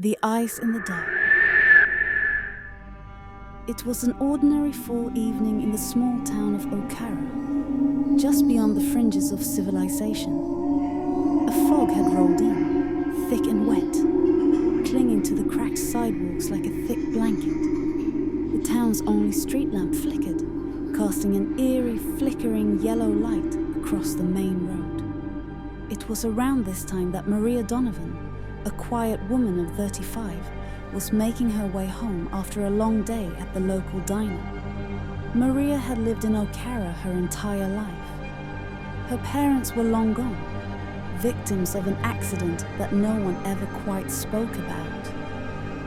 The Ice in the Dark. It was an ordinary fall evening in the small town of Okara, just beyond the fringes of civilization. A fog had rolled in, thick and wet, clinging to the cracked sidewalks like a thick blanket. The town's only street lamp flickered, casting an eerie, flickering yellow light across the main road. It was around this time that Maria Donovan, a quiet woman of 35, was making her way home after a long day at the local diner. Maria had lived in Okara her entire life. Her parents were long gone, victims of an accident that no one ever quite spoke about.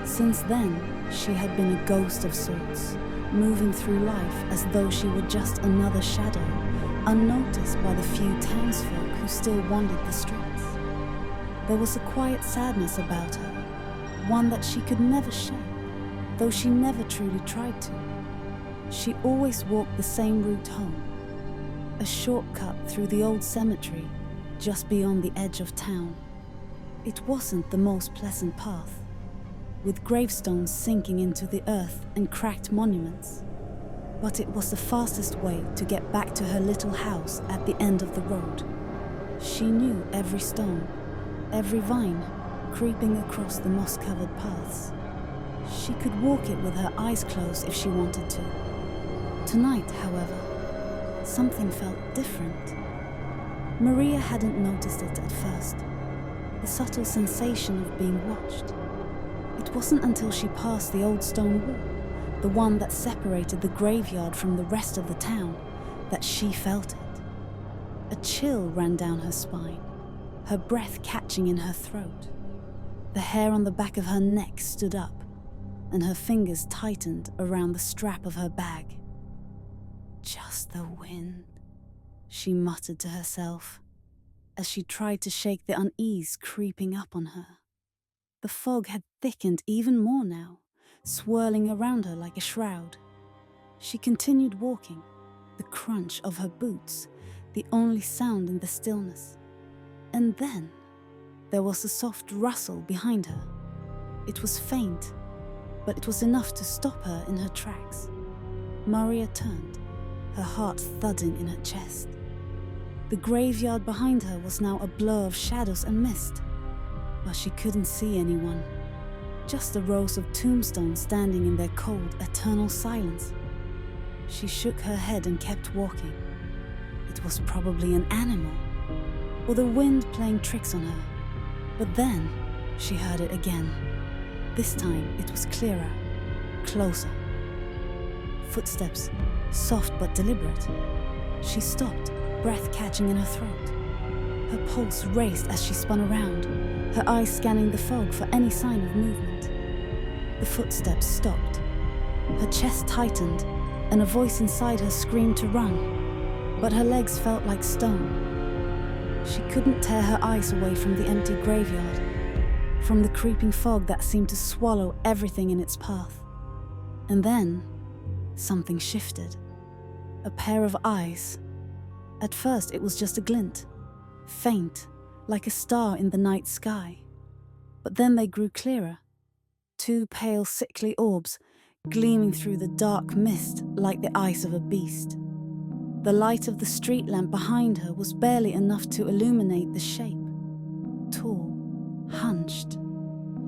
Since then, she had been a ghost of sorts, moving through life as though she were just another shadow, unnoticed by the few townsfolk who still wandered the streets. There was a quiet sadness about her, one that she could never shake, though she never truly tried to. She always walked the same route home, a shortcut through the old cemetery just beyond the edge of town. It wasn't the most pleasant path, with gravestones sinking into the earth and cracked monuments, but it was the fastest way to get back to her little house at the end of the road. She knew every stone, every vine creeping across the moss-covered paths. She could walk it with her eyes closed if she wanted to. Tonight, however, something felt different. Maria hadn't noticed it at first, the subtle sensation of being watched. It wasn't until she passed the old stone wall, the one that separated the graveyard from the rest of the town, that she felt it. A chill ran down her spine, her breath catching in her throat. The hair on the back of her neck stood up, and her fingers tightened around the strap of her bag. "Just the wind," she muttered to herself, as she tried to shake the unease creeping up on her. The fog had thickened even more now, swirling around her like a shroud. She continued walking, the crunch of her boots the only sound in the stillness. And then, there was a soft rustle behind her. It was faint, but it was enough to stop her in her tracks. Maria turned, her heart thudding in her chest. The graveyard behind her was now a blur of shadows and mist, but she couldn't see anyone. Just the rows of tombstones standing in their cold, eternal silence. She shook her head and kept walking. It was probably an animal, or the wind playing tricks on her. But then, she heard it again. This time, it was clearer, closer. Footsteps, soft but deliberate. She stopped, breath catching in her throat. Her pulse raced as she spun around, her eyes scanning the fog for any sign of movement. The footsteps stopped. Her chest tightened, and a voice inside her screamed to run, but her legs felt like stone. She couldn't tear her eyes away from the empty graveyard, from the creeping fog that seemed to swallow everything in its path. And then, something shifted. A pair of eyes. At first, it was just a glint, faint, like a star in the night sky. But then they grew clearer. Two pale, sickly orbs, gleaming through the dark mist like the eyes of a beast. The light of the street lamp behind her was barely enough to illuminate the shape. Tall, hunched,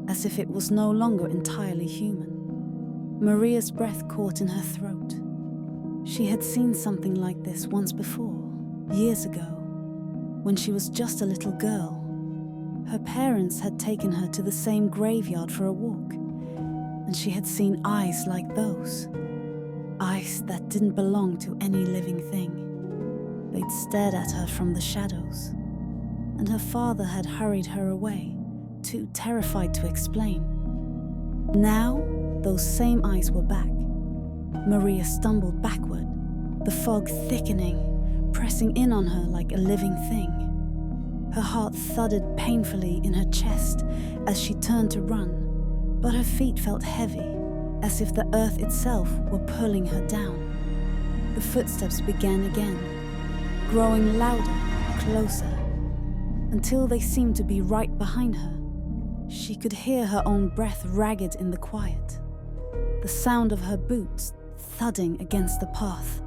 as if it was no longer entirely human. Maria's breath caught in her throat. She had seen something like this once before, years ago, when she was just a little girl. Her parents had taken her to the same graveyard for a walk, and she had seen eyes like those. Eyes that didn't belong to any living thing. They'd stared at her from the shadows, and her father had hurried her away, too terrified to explain. Now, those same eyes were back. Maria stumbled backward, the fog thickening, pressing in on her like a living thing. Her heart thudded painfully in her chest as she turned to run, but her feet felt heavy, as if the earth itself were pulling her down. The footsteps began again, growing louder, closer, until they seemed to be right behind her. She could hear her own breath ragged in the quiet, the sound of her boots thudding against the path.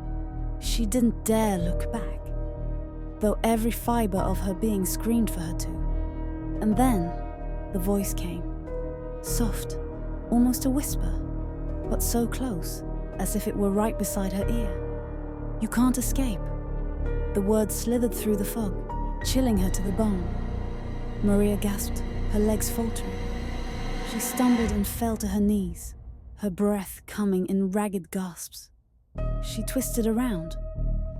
She didn't dare look back, though every fibre of her being screamed for her to. And then the voice came, soft, almost a whisper, but so close, as if it were right beside her ear. "You can't escape." The words slithered through the fog, chilling her to the bone. Maria gasped, her legs faltering. She stumbled and fell to her knees, her breath coming in ragged gasps. She twisted around,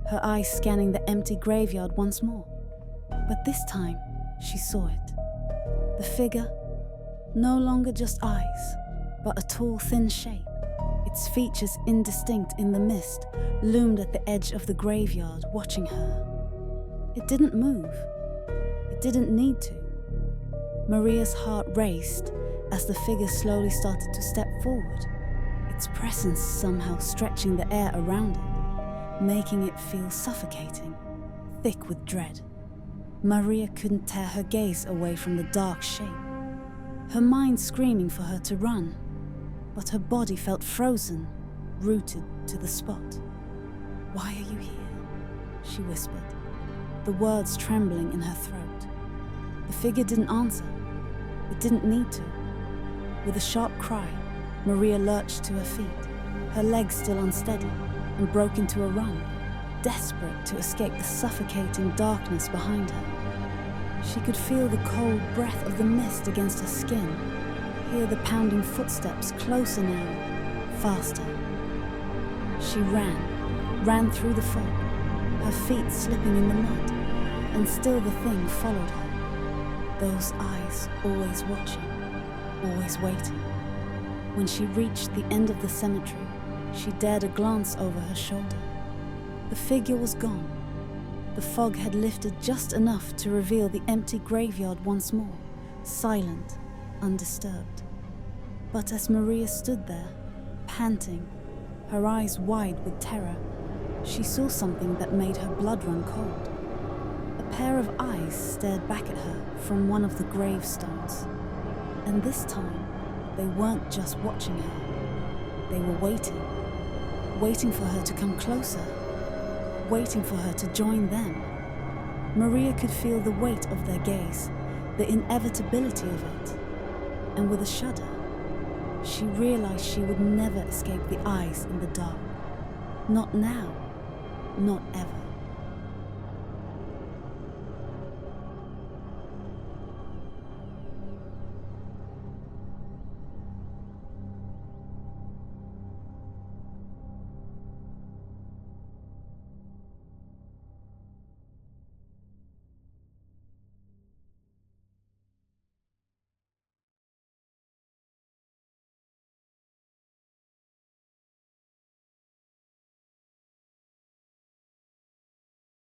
her eyes scanning the empty graveyard once more. But this time, she saw it. The figure, no longer just eyes, but a tall, thin shape, its features indistinct in the mist, loomed at the edge of the graveyard, watching her. It didn't move. It didn't need to. Maria's heart raced as the figure slowly started to step forward, its presence somehow stretching the air around it, making it feel suffocating, thick with dread. Maria couldn't tear her gaze away from the dark shape, her mind screaming for her to run, but her body felt frozen, rooted to the spot. "Why are you here?" she whispered, the words trembling in her throat. The figure didn't answer. It didn't need to. With a sharp cry, Maria lurched to her feet, her legs still unsteady, and broke into a run, desperate to escape the suffocating darkness behind her. She could feel the cold breath of the mist against her skin, hear the pounding footsteps closer now, faster. She ran through the fog, her feet slipping in the mud, and still the thing followed her. Those eyes always watching, always waiting. When she reached the end of the cemetery, she dared a glance over her shoulder. The figure was gone. The fog had lifted just enough to reveal the empty graveyard once more, silent, undisturbed. But as Maria stood there, panting, her eyes wide with terror, she saw something that made her blood run cold. A pair of eyes stared back at her from one of the gravestones. And this time, they weren't just watching her. They were waiting for her to come closer, waiting for her to join them. Maria could feel the weight of their gaze, the inevitability of it. And with a shudder, she realized she would never escape the eyes in the dark. Not now, not ever.